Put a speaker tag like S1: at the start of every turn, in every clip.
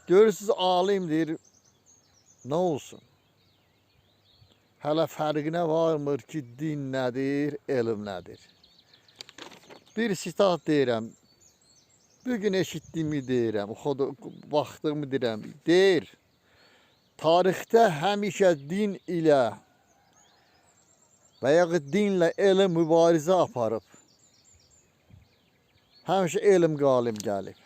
S1: Görürsünüz alimdir, nə olsun? Hələ fərqinə varmır ki, din nədir, elm nədir? Bir sitat deyirəm, bugün eşitdiyimi deyirəm, baxdığımı deyirəm. Deyir, tarixdə həmişə din ilə və ya dinlə elm mübarizə aparıb. Həmişə elm qalib gəlib.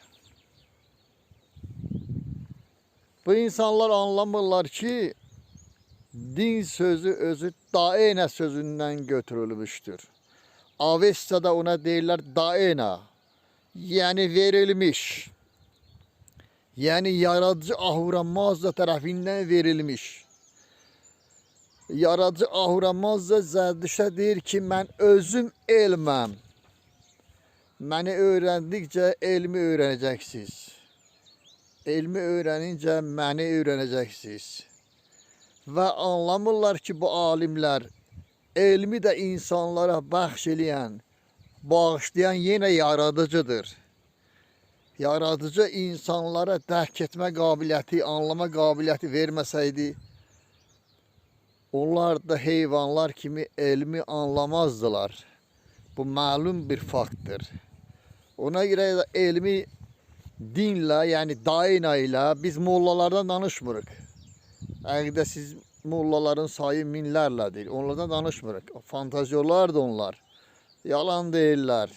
S1: Bu insanlar anlamırlar ki, din sözü özü daena sözündən götürülmüşdür. Avesta'da ona deyirlər daena, yəni verilmiş. Yəni yaradıcı Ahura Mazda tərəfindən verilmiş. Yaradıcı Ahura Mazda Zərdüştə deyir ki, mən özüm elməm. Məni öyrəndikcə elmi öyrənəcəksiniz. Elmi öyrənincə məni öyrənəcəksiniz. Və anlamırlar ki, bu alimlər elmi də insanlara bəxş eləyən, bağışlayan yenə yaradıcıdır. Yaradıcı insanlara dərk etmə qabiliyyəti, anlama qabiliyyəti verməsəydi, onlar da heyvanlar kimi elmi anlamazdılar. Bu məlum bir faktdır. Ona görə də elmi dinlə, yəni daina ilə biz mollalardan danışmırıq. Əqdə siz mollaların sayı minlərlədir. Onlardan danışmırıq. Fantazyorlar da onlar. Yalan deyirlər.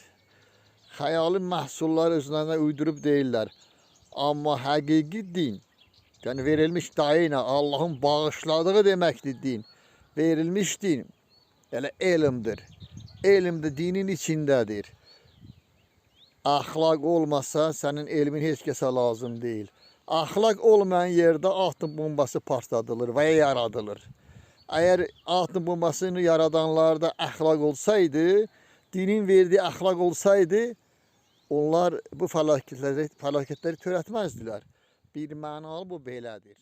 S1: Xəyali məhsullar özlərinə uydurub deyirlər. Amma həqiqi din, yəni verilmiş daina, Allahın bağışladığı deməkdir din. Verilmiş din, yəni elmdir. Elm də dinin içindədir. Əxlaq olmasa sənin elmin heç kəsə lazım deyil. Əxlaq olmayan yerdə atom bombası partladılır və ya yaradılır. Əgər atom bombasını yaradanlarda əxlaq olsaydı, dinin verdiyi əxlaq olsaydı, onlar bu fəlakətləri törətməzdilər. Bir mənalı bu belədir.